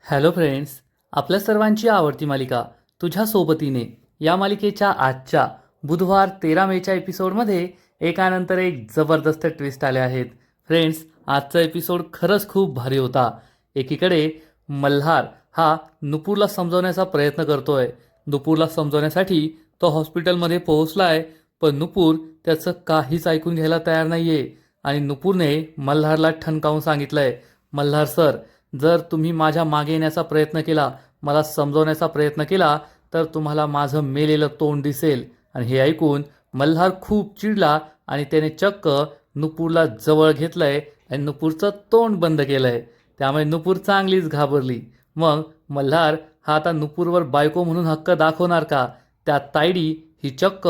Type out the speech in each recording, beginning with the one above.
Hello friends, आपल्या सर्वांची आवडती मालिका तुझ्या सोबतीने या मालिकेच्या आजच्या बुधवार 13 मेच्या एपिसोडमध्ये एकानंतर एक जबरदस्त ट्विस्ट आले आहेत. फ्रेंड्स, आजचा एपिसोड खरंच खूप भारी होता. एकीकडे मल्हार हा नुपूरला समजवण्याचा प्रयत्न करतोय. नुपूरला समजवण्यासाठी तो हॉस्पिटलमध्ये पोहोचलाय, पण नुपूर त्याचं काहीच ऐकून घ्यायला तयार नाहीये. आणि नुपूरने मल्हारला ठणकावून सांगितलंय, मल्हार सर, जर तुम्ही माझ्या मागे येण्याचा प्रयत्न केला, मला समजवण्याचा प्रयत्न केला, तर तुम्हाला माझं मेलेलं तोंड दिसेल. आणि हे ऐकून मल्हार खूप चिडला आणि त्याने चक्क नुपूरला जवळ घेतलंय आणि नुपूरचं तोंड बंद केलंय. त्यामुळे नुपूर चांगलीच घाबरली. मग मल्हार हा आता नुपूरवर बायको म्हणून हक्क दाखवणार का? त्या तायडी ही चक्क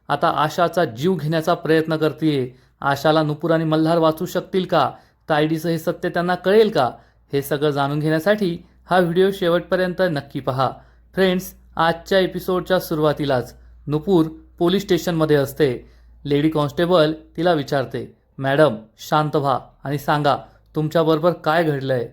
आता आशाचा जीव घेण्याचा प्रयत्न करतेय. आशाला नुपूर आणि मल्हार वाचू शकतील का? तायडीचं हे सत्य त्यांना कळेल का? हे सगळं जाणून घेण्यासाठी हा व्हिडिओ शेवटपर्यंत नक्की पहा. फ्रेंड्स, आजच्या एपिसोडच्या सुरुवातीलाच नुपूर पोलीस स्टेशनमध्ये असते. लेडी कॉन्स्टेबल तिला विचारते, मॅडम शांत व्हा आणि सांगा तुमच्याबरोबर काय घडलंय.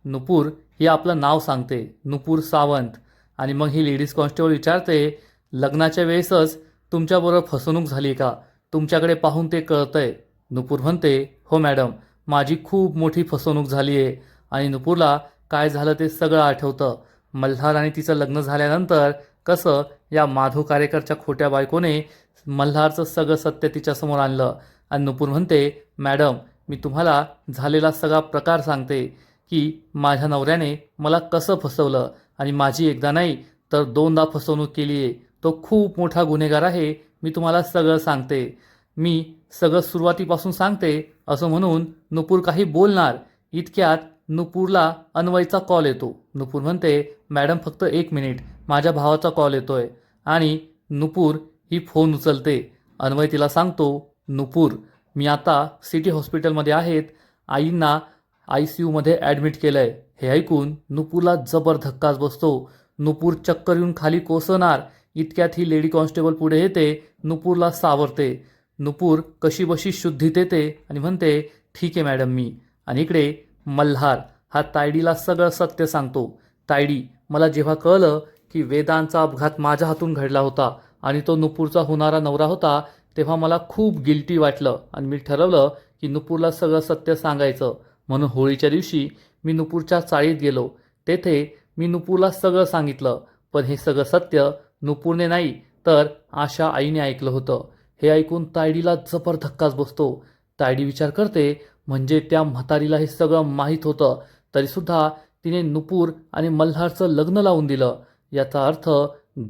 नुपूर ही आपलं नाव सांगते, नुपूर सावंत. आणि मग ही लेडीज कॉन्स्टेबल विचारते, लग्नाच्या वेळेसच तुमच्याबरोबर फसवणूक झाली का? तुमच्याकडे पाहून ते कळतंय. नुपूर म्हणते, हो मॅडम, माझी खूप मोठी फसवणूक झाली आहे. आणि नुपूरला काय झालं ते सगळं आठवतं. मल्हार आणि तिचं लग्न झाल्यानंतर कसं या माधव कार्यकरच्या खोट्या बायकोने मल्हारचं सगळं सत्य तिच्यासमोर आणलं. आणि नुपूर म्हणते, मॅडम, मी तुम्हाला झालेला सगळा प्रकार सांगते की माझ्या नवऱ्याने मला कसं फसवलं आणि माझी एकदा नाही तर दोनदा फसवणूक केली आहे. तो खूप मोठा गुन्हेगार आहे. मी तुम्हाला सगळं सांगते. मी सगळं सुरुवातीपासून सांगते असं म्हणून नुपूर काही बोलणार इतक्यात नुपूरला अन्वयचा कॉल येतो. नुपूर म्हणते, मॅडम फक्त 1 मिनिट, माझ्या भावाचा कॉल येतोय. आणि नुपूर ही फोन उचलते. अन्वय तिला सांगतो, नुपूर, मी आता सिटी हॉस्पिटलमध्ये आहेत. आईंना ICUमध्ये ॲडमिट केलं आहे. हे ऐकून नुपूरला जबर धक्काच बसतो. नुपूर चक्कर येऊन खाली कोसळणार इतक्यात ही लेडी कॉन्स्टेबल पुढे येते. नुपूरला सावरते. नुपूर कशी बशी शुद्धीत येते आणि म्हणते, ठीक आहे मॅडम मी. आणि इकडे मल्हार हा तायडीला सगळं सत्य सांगतो. तायडी, मला जेव्हा कळलं की वेदांचा अपघात माझ्या हातून घडला होता आणि तो नुपूरचा होणारा नवरा होता, तेव्हा मला खूप गिल्टी वाटलं आणि मी ठरवलं की नुपूरला सगळं सत्य सांगायचं. म्हणून होळीच्या दिवशी मी नुपूरच्या चाळीत गेलो. तेथे मी नुपूरला सगळं सांगितलं. पण हे सगळं सत्य नुपूरने नाही तर आशा आईने ऐकलं होतं. हे ऐकून तायडीला जबर धक्काच बसतो. तायडी विचार करते, म्हणजे त्या म्हातारीला हे सगळं माहीत होतं तरीसुद्धा तिने नुपूर आणि मल्हारचं लग्न लावून दिलं. याचा अर्थ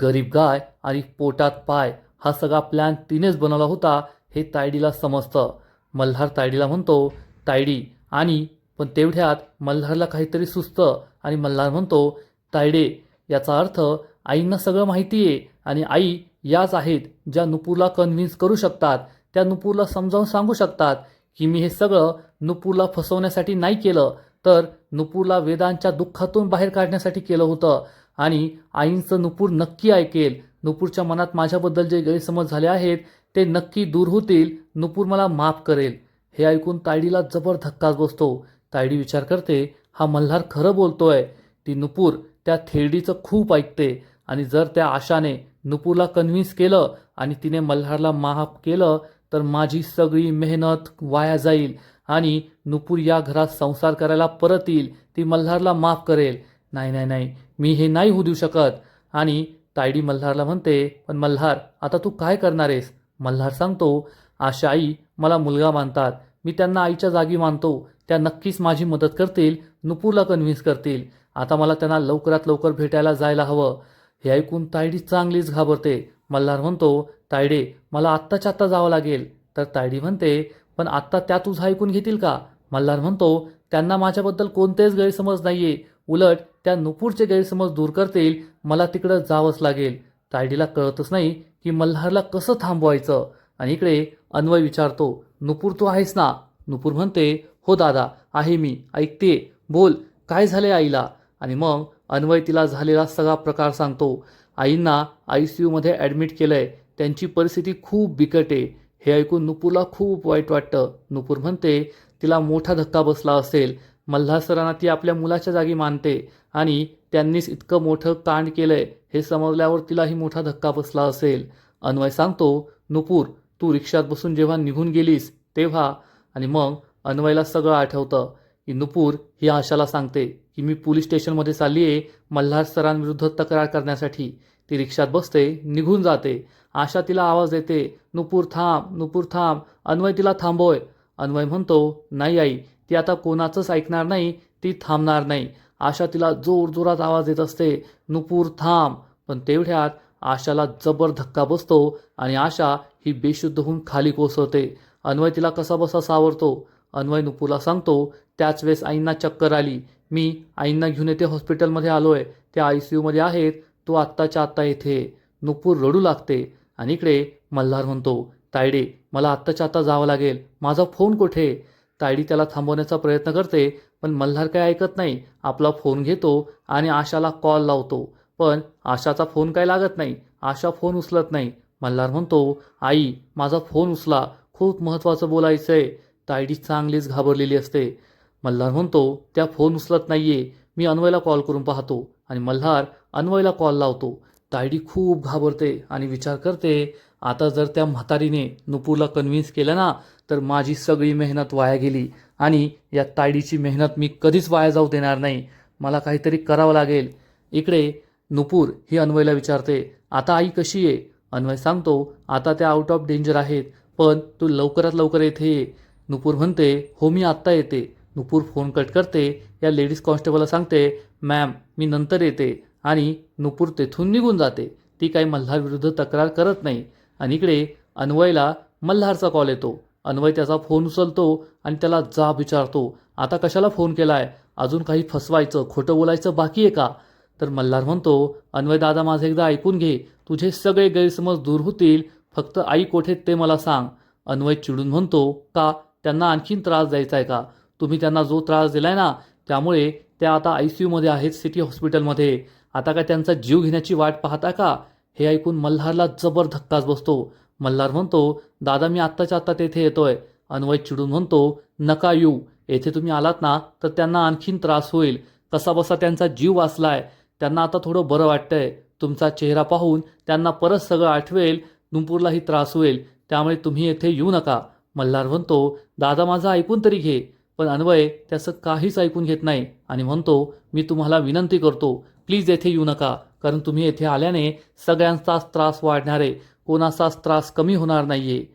गरीब गाय आणि पोटात पाय हा सगळा प्लॅन तिनेच बनवला होता हे तायडीला समजतं. मल्हार तायडीला म्हणतो, तायडी, आणि पण तेवढ्यात मल्हारला काहीतरी सुचतं आणि मल्हार म्हणतो, तायडे, याचा अर्थ आईंना सगळं माहिती आहे आणि आई याच आहेत ज्या नुपूरला कन्व्हिन्स करू शकतात. त्या नुपूरला समजावून सांगू शकतात की मी हे सगळं नुपूरला फसवण्यासाठी नाही केलं तर नुपूरला वेदांच्या दुःखातून बाहेर काढण्यासाठी केलं होतं. आणि आईंचं नुपूर नक्की ऐकेल. नुपूरच्या मनात माझ्याबद्दल जे गैरसमज झाले आहेत ते नक्की दूर होतील. नुपूर मला माफ करेल. हे ऐकून तायडीला जबर धक्काच बसतो. तायडी विचार करते, हा मल्हार खरं बोलतोय. ती नुपूर त्या थेरडीचं खूप ऐकते आणि जर त्या आशाने नुपूरला कन्व्हिन्स केलं आणि तिने मल्हारला माफ केलं तर माझी सगळी मेहनत वाया जाईल आणि नुपूर या घरात संसार करायला परत येईल. ती मल्हारला माफ करेल. नाही नाही नाही, मी हे नाही होऊ देऊ शकत. आणि तायडी मल्हारला म्हणते, पण मल्हार, आता तू काय करणार आहेस? मल्हार सांगतो, आशा आई मला मुलगा मानतात. मी त्यांना आईच्या जागी मानतो. त्या नक्कीच माझी मदत करतील, नुपूरला कन्व्हिन्स करतील. आता मला त्यांना लवकरात लवकर भेटायला जायला हवं. हे ऐकून तायडी चांगलीच घाबरते. मल्हार म्हणतो, तायडे, मला आत्ताच्या आत्ता जावं लागेल. तर तायडी म्हणते, पण आत्ता त्या तुझं ऐकून घेतील का? मल्हार म्हणतो, त्यांना माझ्याबद्दल कोणतेच गैरसमज नाहीये. उलट त्या नुपूरचे गैरसमज दूर करतील. मला तिकडं जावंच लागेल. तायडीला कळतच नाही की मल्हारला कसं थांबवायचं. आणि इकडे अन्वय विचारतो, नुपूर तू आहेस ना? नुपूर म्हणते, हो दादा, आहे मी, ऐकते, बोल, काय झाले आईला? आणि मग अन्वय तिला झालेला सगळा प्रकार सांगतो. आईंना ICUमध्ये ॲडमिट केलंय. त्यांची परिस्थिती खूप बिकट आहे. हे ऐकून नुपूरला खूप वाईट वाटतं. नुपूर म्हणते, तिला मोठा धक्का बसला असेल. मल्हार सरांना ती आपल्या मुलाच्या जागी मानते आणि त्यांनीच इतकं मोठं कांड केलंय हे समजल्यावर तिलाही मोठा धक्का बसला असेल. अन्वय सांगतो, नुपूर तू रिक्षात बसून जेव्हा निघून गेलीस तेव्हा. आणि मग अन्वयला सगळं आठवतं की नुपूर ही आशाला सांगते की मी पोलीस स्टेशनमध्ये चालली आहे मल्हार सरांविरुद्ध तक्रार करण्यासाठी. ती रिक्षात बसते, निघून जाते. आशा तिला आवाज देते, नुपूर थांब, नुपूर थांब. अन्वय तिला थांबवय. अन्वय म्हणतो, नाही आई, ती आता कोणाचंच ऐकणार नाही, ती थांबणार नाही. आशा तिला जोरजोरात आवाज देत असते, नुपूर थांब. पण तेवढ्यात आशाला जबर धक्का बसतो आणि आशा ही बेशुद्ध होऊन खाली कोसळते. अन्वय तिला कसाबसा सावरतो. अन्वय नुपूरला सांगतो, त्याच वेळेस आईंना चक्कर आली. मी आईंना घेऊन येथे हॉस्पिटलमध्ये आलोय. त्या ICUमध्ये आहेत. तो आत्ताच्या आत्ता येथे. नुपूर रडू लागते आणि इकडे मल्हार म्हणतो, तायडे मला आत्ताच्या आत्ता जावं लागेल. माझा फोन कुठे? तायडी त्याला थांबवण्याचा प्रयत्न करते पण मल्हार काय ऐकत नाही. आपला फोन घेतो आणि आशाला कॉल लावतो. पण आशाचा फोन काय लागत नाही. आशा फोन उचलत नाही. मल्हार म्हणतो, आई माझा फोन उचला, खूप महत्त्वाचं बोलायचं आहे. तायडी चांगलीच घाबरलेली असते. मल्हार म्हणतो, त्या फोन उचलत नाहीये, मी अन्वयला कॉल करून पाहतो. आणि मल्हार अन्वयला कॉल लावतो. तायडी खूप घाबरते आणि विचार करते, आता जर त्या म्हातारीने नुपूरला कन्व्हिन्स केलं ना तर माझी सगळी मेहनत वाया गेली आणि या तायडीची मेहनत मी कधीच वाया जाऊ देणार नाही. मला काहीतरी करावं लागेल. इकडे नुपूर ही अन्वयला विचारते, आता आई कशी आहे? अन्वय सांगतो, आता त्या आउट ऑफ डेंजर आहेत, पण तू लवकरात लवकर येथे ये. नुपूर म्हणते, हो मी आत्ता येते. नुपूर फोन कट करते. या लेडीज कॉन्स्टेबलला सांगते, मॅम मी नंतर येते. आणि नुपूर तेथून निघून जाते. ती काही मल्हारविरुद्ध तक्रार करत नाही. आणि इकडे अन्वयला मल्हारचा कॉल येतो. अन्वय त्याचा फोन उचलतो आणि त्याला जाब विचारतो, आता कशाला फोन केलाय? अजून काही फसवायचं, खोटं बोलायचं बाकी आहे का? तर मल्हार म्हणतो, अन्वय दादा माझं एकदा ऐकून घे, तुझे सगळे गैरसमज दूर होतील, फक्त आई कोठे ते मला सांग. अन्वय चिडून म्हणतो, का त्यांना आणखीन त्रास द्यायचा आहे का? तुम्ही त्यांना जो त्रास दिलाय ना त्यामुळे त्या आता ICUमध्ये आहेत सिटी हॉस्पिटलमध्ये. आता काय त्यांचा जीव घेण्याची वाट पाहता का? हे ऐकून मल्हारला जबर धक्काच बसतो. मल्हार म्हणतो, दादा मी आत्ताच्या आत्ता तेथे येतोय. अन्वय चिडून म्हणतो, नका येऊ, येथे तुम्ही आलात ना तर त्यांना आणखीन त्रास होईल. कसाबसा त्यांचा जीव वाचलाय, त्यांना आता थोडं बरं वाटतंय. तुमचा चेहरा पाहून त्यांना परत सगळं आठवेल, नुपूरलाही त्रास होईल, त्यामुळे तुम्ही येथे येऊ नका. मल्हार म्हणतो, दादा माझं ऐकून तरी घे. पण अन्वय त्याचं काहीच ऐकून घेत नाही आणि म्हणतो, मी तुम्हाला विनंती करतो, प्लीज येथे येऊ नका, कारण तुम्ही येथे आल्याने सगळ्यांचाच त्रास वाढणार आहे, कोणाचाच त्रास कमी होणार नाहीये.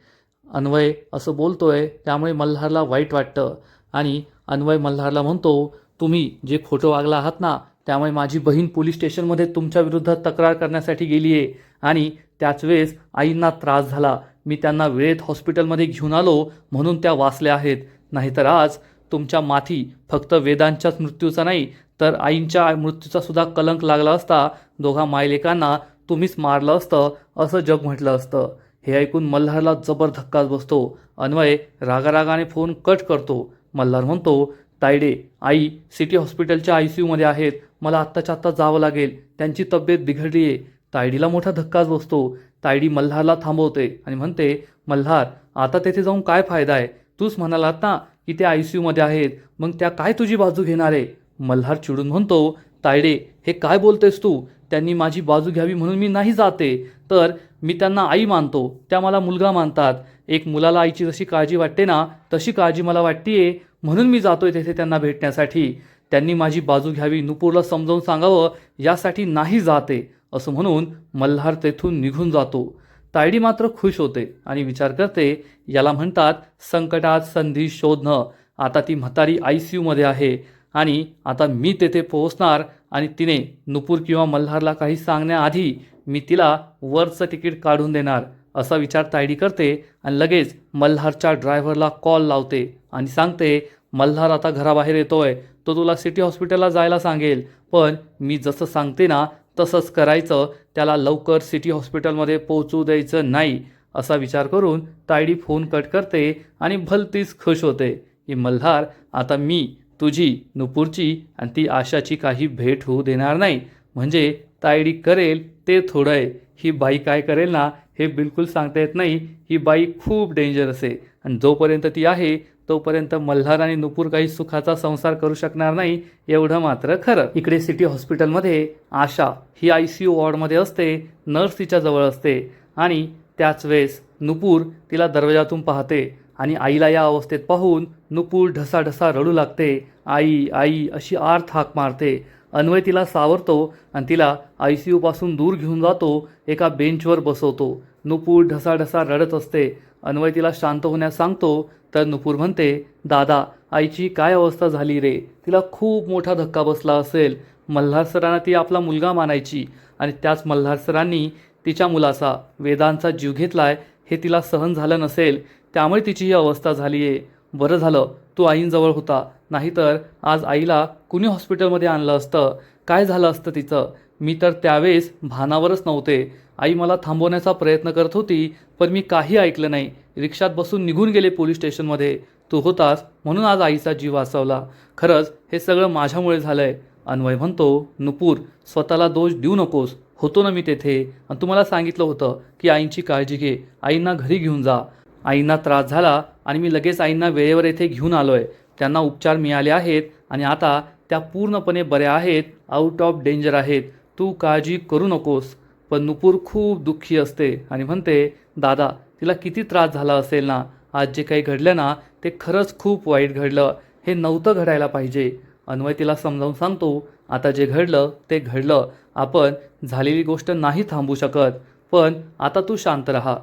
अन्वय असं बोलतोय त्यामुळे मल्हारला वाईट वाटतं आणि अन्वय मल्हारला म्हणतो, तुम्ही जे खोटं वागला आहात ना त्यामुळे माझी बहीण पोलीस स्टेशनमध्ये तुमच्या विरुद्ध तक्रार करण्यासाठी गेली आहे आणि त्याच वेळेस आईंना त्रास झाला. मी त्यांना वेळेत हॉस्पिटलमध्ये घेऊन आलो म्हणून त्या वाचल्या आहेत. नाहीतर आज तुमच्या माथी फक्त वेदांच्याच मृत्यूचा नाही तर आईंच्या मृत्यूचा सुद्धा कलंक लागला असता. दोघा मायलेकांना तुम्हीच मारलं असतं असं जग म्हटलं असतं. हे ऐकून मल्हारला जबर धक्काच बसतो. अन्वय रागारागाने फोन कट करतो. मल्हार म्हणतो, तायडे आई सिटी हॉस्पिटलच्या ICUमध्ये आहेत, मला आत्ताच्या आत्ता जावं लागेल, त्यांची तब्येत बिघडली आहे. तायडीला मोठा धक्काच बसतो. तायडी मल्हारला थांबवते आणि म्हणते, मल्हार आता तेथे जाऊन काय फायदा आहे? तूच म्हणालात ना की ते ICUमध्ये आहेत, मग त्या काय तुझी बाजू घेणार आहे? मल्हार चिडून म्हणतो, तायडे हे काय बोलतेस तू? त्यांनी माझी बाजू घ्यावी म्हणून मी नाही जाते, तर मी त्यांना आई मानतो, त्या मला मुलगा मानतात. एक मुलाला आईची जशी काळजी वाटते ना तशी काळजी मला वाटतेय, म्हणून मी जातोय तेथे त्यांना भेटण्यासाठी. त्यांनी माझी बाजू घ्यावी, नुपूरला समजावून सांगावं यासाठी नाही जाते, असं म्हणून मल्हार तेथून निघून जातो. तायडी मात्र खुश होते आणि विचार करते, याला म्हणतात संकटात संधी शोधणं. आता ती म्हातारी ICUमध्ये आहे आणि आता मी तेथे पोहोचणार आणि तिने नुपूर किंवा मल्हारला काही सांगण्याआधी मी तिला वरचं तिकीट काढून देणार, असा विचार तायडी करते आणि लगेच मल्हारच्या ड्रायव्हरला कॉल लावते आणि सांगते, मल्हार आता घराबाहेर येतोय, तो तुला सिटी हॉस्पिटलला जायला सांगेल, पण मी जसं सांगते ना तसंच करायचं, त्याला लवकर सिटी हॉस्पिटलमध्ये पोहोचू द्यायचं नाही. असा विचार करून तायडी फोन कट करते आणि भलतीच खुश होते की मल्हार आता मी तुझी, नुपूरची आणि ती आशाची काही भेट होऊ देणार नाही. म्हणजे तायडी करेल ते थोडं आहे, ही बाई काय करेल ना हे बिलकुल सांगता येत नाही. ही बाई खूप डेंजरस आहे आणि जोपर्यंत ती आहे तोपर्यंत मल्हार आणि नुपूर काही सुखाचा संसार करू शकणार नाही एवढं मात्र खरं. इकडे सिटी हॉस्पिटलमध्ये आशा ही ICU वॉर्डमध्ये असते. नर्स तिच्या जवळ असते आणि त्याच वेळेस नुपूर तिला दरवाजातून पाहते आणि आईला या अवस्थेत पाहून नुपूर ढसाढसा रडू लागते. आई आई अशी आर्त हाक मारते. अन्वय तिला सावरतो आणि तिला ICU पासून दूर घेऊन जातो. एका बेंचवर बसवतो. नुपूर ढसाढसा रडत असते. अन्वय तिला शांत होण्यास सांगतो तर नुपूर म्हणते, दादा आईची काय अवस्था झाली रे, तिला खूप मोठा धक्का बसला असेल. मल्हार सरांना ती आपला मुलगा मानायची आणि त्याच मल्हार सरांनी तिच्या मुलाचा वेदांचा जीव घेतलाय हे तिला सहन झालं नसेल, त्यामुळे तिची ही अवस्था झाली आहे. बरं झालं तू आईंजवळ होता, नाहीतर आज आईला कुणी हॉस्पिटलमध्ये आणलं असतं, काय झालं असतं तिचं. मी तर त्यावेळेस भानावरच नव्हते. आई मला थांबवण्याचा प्रयत्न करत होती पण मी काही ऐकलं नाही. रिक्षात बसून निघून गेले पोलीस स्टेशनमध्ये. तू होतास म्हणून आज आईचा जीव वाचवला. खरंच हे सगळं माझ्यामुळे झालंय. अन्वय म्हणतो, नुपूर स्वतःला दोष देऊ नकोस, होतो ना मी तेथे आणि तुम्हाला सांगितलं होतं की आईंची काळजी घे, आईंना घरी घेऊन जा. आईंना त्रास झाला आणि मी लगेच आईंना वेळेवर येथे घेऊन आलोय. त्यांना उपचार मिळाले आहेत आणि आता त्या पूर्णपणे बऱ्या आहेत, आउट ऑफ डेंजर आहेत. तू काळजी करू नकोस. पण नुपूर खूप दुःखी असते आणि म्हणते, दादा तिला किती त्रास झाला असेल ना. आज जे काही घडलं ना ते खरंच खूप वाईट घडलं. हे नव्हतं घडायला पाहिजे. अन्वय तिला समजावून सांगतो, आता जे घडलं ते घडलं. आपण झालेली गोष्ट नाही थांबवू शकत, पण आता तू शांत राहा.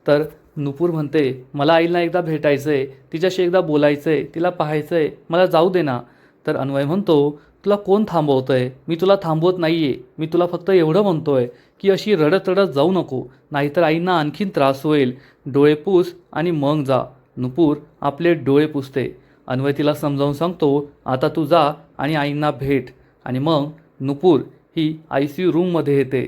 तर नुपूर म्हणते, मला आईला एकदा भेटायचंय, तिच्याशी एकदा बोलायचंय, तिला पाहायचंय, मला जाऊ दे ना. तर अन्वय म्हणतो, तुला कोण थांबवतंय, मी तुला थांबवत नाहीये. मी तुला फक्त एवढं म्हणतोय की अशी रडत रडत जाऊ नको, नाहीतर आईंना आणखीन त्रास होईल. डोळे पुस आणि मग जा. नुपूर आपले डोळे पुसते. अन्वय तिला समजावून सांगतो, आता तू जा आणि आईंना भेट. आणि मग नुपूर ही ICU रूममध्ये येते.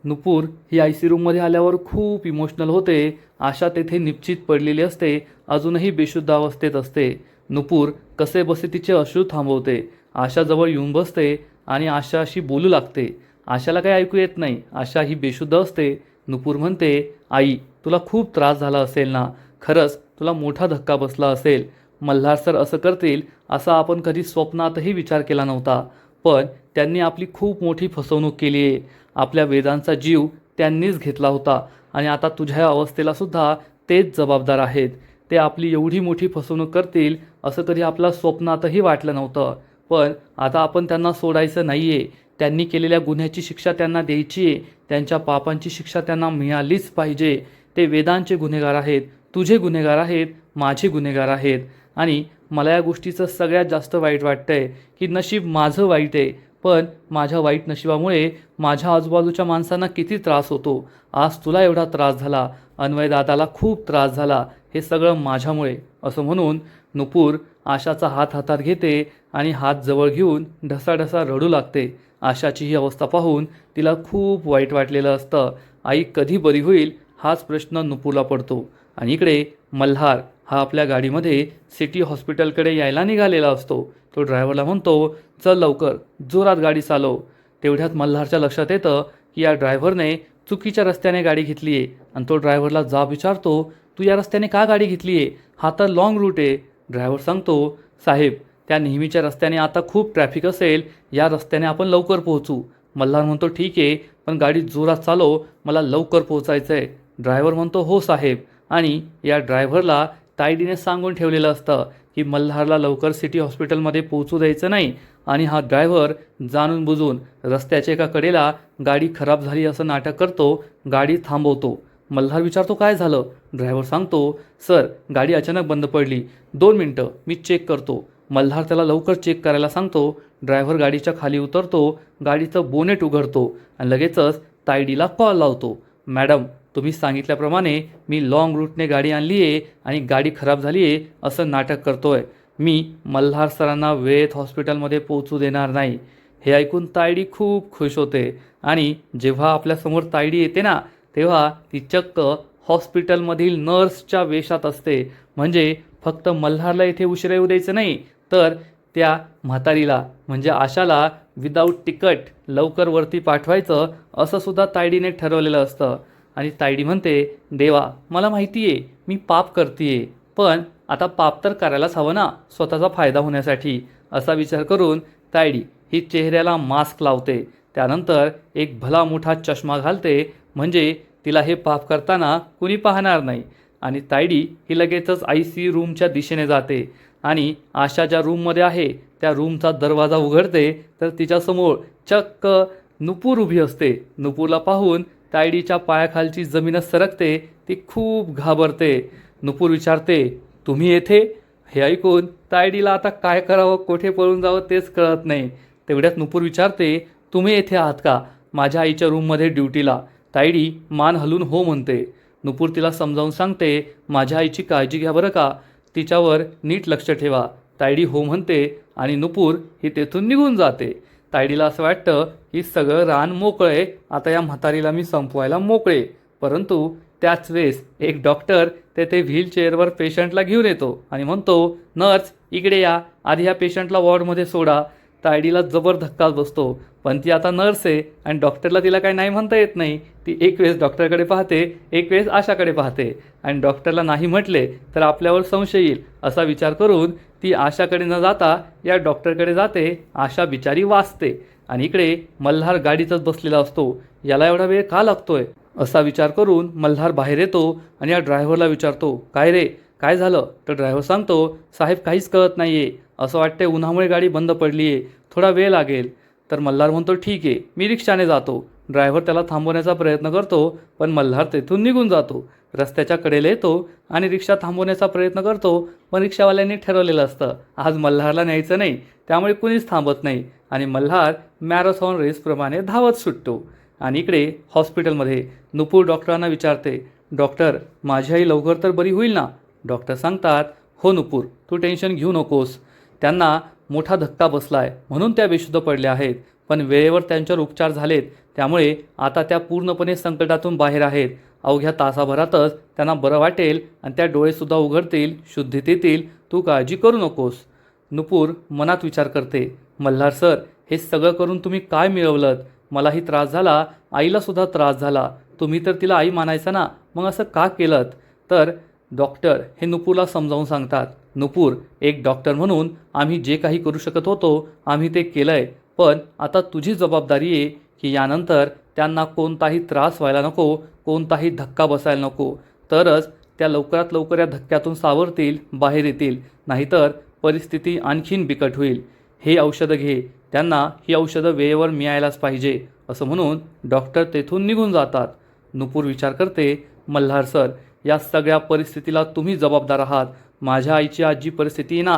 नुपूर ही ICU रूममध्ये आल्यावर खूप इमोशनल होते. आशा तेथे निश्चित पडलेली असते, अजूनही बेशुद्ध अवस्थेत असते. नुपूर कसे बसे तिचे अश्रू थांबवते. आशाजवळ येऊन बसते आणि आशाशी बोलू लागते. आशाला काही ऐकू येत नाही. आशा ही बेशुद्ध असते. नुपूर म्हणते, आई तुला खूप त्रास झाला असेल ना, खरंच तुला मोठा धक्का बसला असेल. मल्हार सर असं करतील असा आपण कधी स्वप्नातही विचार केला नव्हता. पण त्यांनी आपली खूप मोठी फसवणूक केली आहे. आपल्या वेदांचा जीव त्यांनीच घेतला होता आणि आता तुझ्या अवस्थेला सुद्धा तेच जबाबदार आहेत. ते आपली एवढी मोठी फसवणूक करतील असं कधी आपल्या स्वप्नातही वाटलं नव्हतं. पण आता आपण त्यांना सोडायचं नाही आहे. त्यांनी केलेल्या गुन्ह्याची शिक्षा त्यांना द्यायची आहे. त्यांच्या पापांची शिक्षा त्यांना मिळालीच पाहिजे. ते वेदांचे गुन्हेगार आहेत, तुझे गुन्हेगार आहेत, माझे गुन्हेगार आहेत. आणि मला या गोष्टीचं सगळ्यात जास्त वाईट वाटतंय की नशीब माझं वाईट आहे, पण माझ्या वाईट नशिबामुळे माझ्या आजूबाजूच्या माणसांना किती त्रास होतो. आज तुला एवढा त्रास झाला, अन्वय दादाला खूप त्रास झाला, हे सगळं माझ्यामुळे. असं म्हणून नुपूर आशाचा हात हातात घेते आणि हात जवळ घेऊन ढसाढसा रडू लागते. आशाची ही अवस्था पाहून तिला खूप वाईट वाटलेलं असतं. आई कधी बरी होईल हाच प्रश्न नुपूरला पडतो. आणि इकडे मल्हार हा आपल्या गाडीमध्ये सिटी हॉस्पिटलकडे यायला निघालेला असतो. तो ड्रायव्हरला म्हणतो, चल लवकर, जोरात गाडी चालव. तेवढ्यात मल्हारच्या लक्षात येतं की या ड्रायव्हरने चुकीच्या रस्त्याने गाडी घेतली आहे. आणि तो ड्रायव्हरला जाब विचारतो, तू या रस्त्याने का गाडी घेतली आहे, हा तर लॉंग रूट आहे. ड्रायव्हर सांगतो, साहेब त्या नेहमीच्या रस्त्याने आता खूप ट्रॅफिक असेल, या रस्त्याने आपण लवकर पोहोचू. मल्हार म्हणतो, ठीक आहे, पण गाडी जोरात चालव, मला लवकर पोहोचायचं आहे. ड्रायव्हर म्हणतो, हो साहेब. आणि या ड्रायव्हरला तायडीने सांगून ठेवलेलं असतं की मल्हारला लवकर सिटी हॉस्पिटलमध्ये पोहोचू द्यायचं नाही. आणि हा ड्रायव्हर जाणून बुजून रस्त्याच्या एका कडेला गाडी खराब झाली असं नाटक करतो, गाडी थांबवतो. मल्हार विचारतो, काय झालं. ड्रायव्हर सांगतो, सर गाडी अचानक बंद पडली, 2 मिनटं मी चेक करतो. मल्हार त्याला लवकर चेक करायला सांगतो. ड्रायव्हर गाडीच्या खाली उतरतो, गाडीचं बोनेट उघडतो आणि लगेचच तायडीला कॉल लावतो. मॅडम तुम्ही सांगितल्याप्रमाणे मी लॉंग रूटने गाडी आणली आहे आणि गाडी खराब झाली आहे असं नाटक करतोय. मी मल्हार सरांना वेळेत हॉस्पिटलमध्ये पोहोचू देणार नाही. हे ऐकून तायडी खूप खुश होते. आणि जेव्हा आपल्यासमोर तायडी येते ना, तेव्हा ती चक्क हॉस्पिटलमधील नर्सच्या वेशात असते. म्हणजे फक्त मल्हारला इथे उशिरा येऊ द्यायचं नाही, तर त्या म्हातारीला म्हणजे आशाला विदाऊट तिकट लवकर वरती पाठवायचं असं सुद्धा तायडीने ठरवलेलं असतं. आणि तायडी म्हणते, देवा मला माहिती आहे मी पाप करते, पण आता पाप तर करायलाच हवं ना स्वतःचा फायदा होण्यासाठी, असा विचार करून तायडी ही चेहऱ्याला मास्क लावते. त्यानंतर एक भला मोठा चष्मा घालते, म्हणजे तिला हे पाप करताना कुणी पाहणार नाही. आणि तायडी ही लगेचच ICU रूमच्या दिशेने जाते आणि आशा ज्या रूममध्ये आहे त्या रूमचा दरवाजा उघडते तर तिच्यासमोर चक्क नुपूर उभी असते. नुपूरला पाहून तायडीच्या पायाखालची जमीनच सरकते. ती खूप घाबरते. नुपूर विचारते, तुम्ही येथे? हे ऐकून तायडीला आता काय करावं, कोठे पळून जावं तेच कळत नाही. तेवढ्यात नुपूर विचारते, तुम्ही येथे आहात का? माझ्या आईच्या रूममध्ये ड्युटीला. तायडी मान हलून हो म्हणते. नुपूर तिला समजावून सांगते, माझ्या आईची काळजी घ्या बरं का, तिच्यावर नीट लक्ष ठेवा. तायडी हो म्हणते आणि नुपूर ही तेथून निघून जाते. तायडीला असं वाटतं की सगळं रान मोकळं आहे, आता या म्हातारीला मी संपवायला मोकळे. परंतु त्याच वेळेस एक डॉक्टर तेथे व्हीलचेअरवर पेशंटला घेऊन येतो आणि म्हणतो, नर्स इकडे या, आधी या पेशंटला वॉर्डमध्ये सोडा. तायडीला जबर धक्काच बसतो, पण ती आता नर्स आहे आणि डॉक्टरला तिला काही नाही म्हणता येत नाही. ती एक वेळेस डॉक्टरकडे पाहते, एक वेळेस आशाकडे पाहते आणि डॉक्टरला नाही म्हटले तर आपल्यावर संशय येईल असा विचार करून ती आशाकडे न जाता या डॉक्टरकडे जाते. आशा बिचारी वाचते आणि इकडे मल्हार गाडीतच बसलेला असतो. याला एवढा वेळ का लागतोय असा विचार करून मल्हार बाहेर येतो आणि या ड्रायव्हरला विचारतो, काय रे काय झालं? तर ड्रायव्हर सांगतो, साहेब काहीच कळत नाही आहे, असं वाटतंय उन्हामुळे गाडी बंद पडली आहे, थोडा वेळ लागेल. तर मल्हार म्हणतो, ठीक आहे मी रिक्षाने जातो. ड्रायव्हर त्याला थांबवण्याचा प्रयत्न करतो, पण मल्हार तेथून निघून जातो. रस्त्याच्या कडेला येतो आणि रिक्षा थांबवण्याचा प्रयत्न करतो, पण रिक्षावाल्यांनी ठरवलेलं असतं आज मल्हारला न्यायचं नाही, त्यामुळे कुणीच थांबत नाही आणि मल्हार मॅरेथॉन रेसप्रमाणे धावत सुटतो. आणि इकडे हॉस्पिटलमध्ये नुपूर डॉक्टरांना विचारते, डॉक्टर माझी आई लवकर तर बरी होईल ना? डॉक्टर सांगतात, हो नुपूर तू टेन्शन घेऊ नकोस, त्यांना मोठा धक्का बसलाय म्हणून त्या बेशुद्ध पडल्या आहेत, पण वेळेवर त्यांच्यावर उपचार झालेत, त्यामुळे आता त्या पूर्णपणे संकटातून बाहेर आहेत. अवघ्या तासाभरातच त्यांना बरं वाटेल आणि त्या डोळेसुद्धा उघडतील, शुद्धीत येतील, तू काळजी करू नकोस. नुपूर मनात विचार करते, मल्हार सर हे सगळं करून तुम्ही काय मिळवलं? मलाही त्रास झाला, आईलासुद्धा त्रास झाला, तुम्ही तर तिला आई मानायचा ना, मग असं का केलं? तर डॉक्टर हे नुपूरला समजावून सांगतात, नुपूर एक डॉक्टर म्हणून आम्ही जे काही करू शकत होतो आम्ही ते केलं आहे, पण आता तुझी जबाबदारी आहे की यानंतर त्यांना कोणताही त्रास व्हायला नको, कोणताही धक्का बसायला नको, तरच त्या लवकरात लवकर या धक्क्यातून सावरतील, बाहेर येतील, नाहीतर परिस्थिती आणखीन बिकट होईल. हे औषधं घे, त्यांना ही औषधं वेळेवर मिळायलाच पाहिजे, असं म्हणून डॉक्टर तेथून निघून जातात. नुपूर विचार करते, मल्हार सर या सगळ्या परिस्थितीला तुम्ही जबाबदार आहात. माझ्या आईची आज जी परिस्थिती आहे ना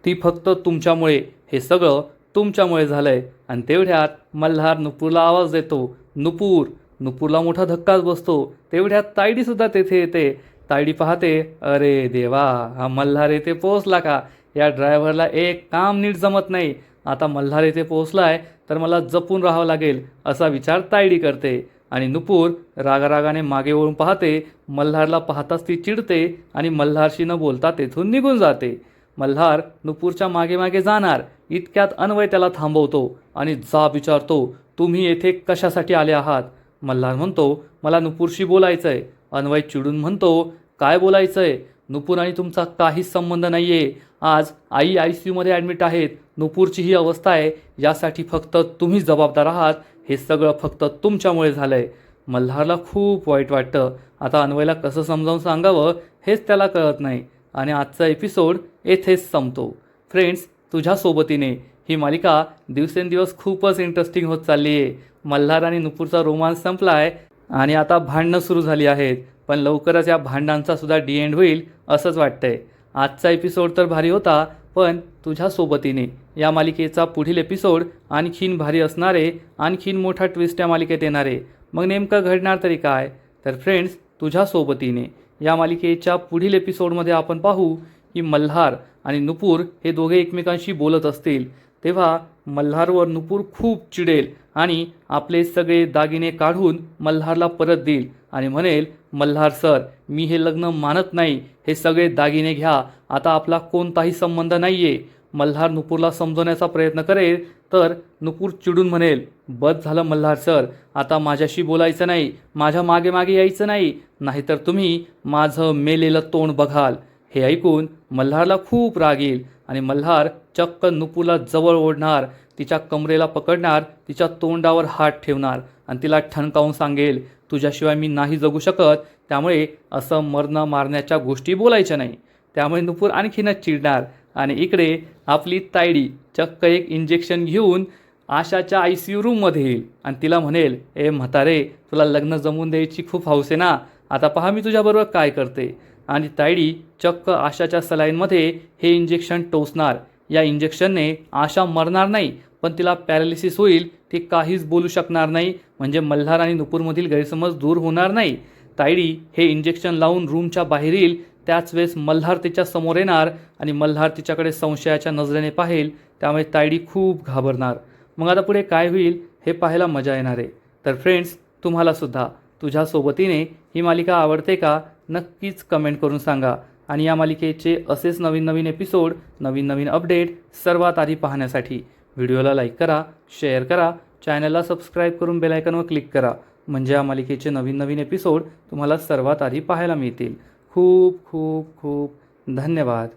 ती फक्त तुमच्यामुळे, हे सगळं तुमच्यामुळे झालं आहे. आणि तेवढ्यात मल्हार नुपूरला आवाज देतो, नुपूर. नुपूरला मोठा धक्काच बसतो. तेवढ्यात तायडीसुद्धा तेथे येते. तायडी पाहते, अरे देवा हा मल्हार येथे पोहोचला का? या ड्रायव्हरला एक काम नीट जमत नाही, आता मल्हार येथे पोहोचलाय तर मला जपून राहावं लागेल असा विचार तायडी करते. आणि नुपूर रागारागाने मागे वळून पाहते. मल्हारला पाहताच ती चिडते आणि मल्हारशी न बोलता तेथून निघून जाते. मल्हार नुपूरच्या मागे मागे जाणार इतक्यात अन्वय त्याला थांबवतो आणि जाब विचारतो, तुम्ही येथे कशासाठी आले आहात? मल्हार म्हणतो, मला नुपूरशी बोलायचं आहे. अन्वय चिडून म्हणतो, काय बोलायचं आहे? नुपूर आणि तुमचा काहीच संबंध नाही आहे. आज आई ICUमध्ये ॲडमिट आहेत, नुपूरची ही अवस्था आहे, यासाठी फक्त तुम्ही जबाबदार आहात, हे सगळं फक्त तुमच्यामुळे झालं आहे. मल्हारला खूप वाईट वाटतं. आता अन्वयला कसं समजावून सांगावं हेच त्याला कळत नाही. आणि आजचा एपिसोड येथेच संपतो. फ्रेंड्स, तुझ्या सोबतीने ही मालिका दिवसेंदिवस खूपच इंटरेस्टिंग होत चालली आहे. मल्हार आणि नुपूरचा रोमांस संपला आहे आणि आता भांडणं सुरू झाली आहेत, पण लवकरच या भांडणांचा सुद्धा एंड होईल असंच वाटतंय. आजचा एपिसोड तर भारी होता, पण तुझ्या सोबतीने या मालिकेचा पुढील एपिसोड आणखीन भारी असणारे, आणखीन मोठा ट्विस्ट या मालिकेत येणारे. मग नेमकं घडणार तरी काय? तर फ्रेंड्स, तुझ्या सोबतीने या मालिकेच्या पुढील एपिसोडमध्ये आपण पाहू की मल्हार आणि नुपूर हे दोघे एकमेकांशी बोलत असतील, तेव्हा मल्हारवर नुपूर खूप चिडेल आणि आपले सगळे दागिने काढून मल्हारला परत देईल आणि म्हणेल, मल्हार सर मी हे लग्न मानत नाही, हे सगळे दागिने घ्या, आता आपला कोणताही संबंध नाही आहे. मल्हार नुपूरला समजवण्याचा प्रयत्न करेल तर नुपूर चिडून म्हणेल, बस झालं मल्हार सर, आता माझ्याशी बोलायचं नाही, माझ्या मागे मागे यायचं नाही, नाहीतर तुम्ही माझं मेलेलं तोंड बघाल. हे ऐकून मल्हारला खूप राग येईल आणि मल्हार चक्क नुपूरला जवळ ओढणार, तिच्या कमरेला पकडणार, तिच्या तोंडावर हात ठेवणार आणि तिला ठणकावून सांगेल, तुझ्याशिवाय मी नाही जगू शकत, त्यामुळे असं मरणं मारण्याच्या गोष्टी बोलायच्या नाही. त्यामुळे नुपूर आणखीनच चिडणार आणि इकडे आपली तायडी चक्क एक इंजेक्शन घेऊन आशाच्या ICU रूममध्ये येईल आणि तिला म्हणेल, ए म्हातारे, तुला लग्न जमवून द्यायची खूप हौस आहे ना, आता पहा मी तुझ्याबरोबर काय करते. आणि तायडी चक्क आशाच्या सलाईनमध्ये हे इंजेक्शन टोचणार. या इंजेक्शनने आशा मरणार नाही, पण तिला पॅरालिसिस होईल, ती काहीच बोलू शकणार नाही. म्हणजे मल्हार आणि नुपूरमधील गैरसमज दूर होणार नाही. तायडी हे इंजेक्शन लावून रूमच्या बाहेर येईल, त्याच वेळेस मल्हार तिच्या समोर येणार आणि मल्हार तिच्याकडे संशयाच्या नजरेने पाहेल. त्यामुळे तायडी खूप घाबरणार. मग आता पुढे काय होईल हे पाहायला मजा येणार आहे. तर फ्रेंड्स, तुम्हालासुद्धा तुझ्या सोबतीने ही मालिका आवडते का, नक्कीच कमेंट करून सांगा. आणि या मालिकेचे असेच नवीन नवीन एपिसोड, नवीन नवीन अपडेट सर्वात आधी पाहण्यासाठी व्हिडिओला लाईक करा, शेअर करा, चॅनलला सबस्क्राईब करून बेल आयकॉनवर क्लिक करा. म्हणजे या मालिकेचे नवीन नवीन एपिसोड तुम्हाला सर्वात आधी पाहायला मिळतील. खूप खूप खूप धन्यवाद.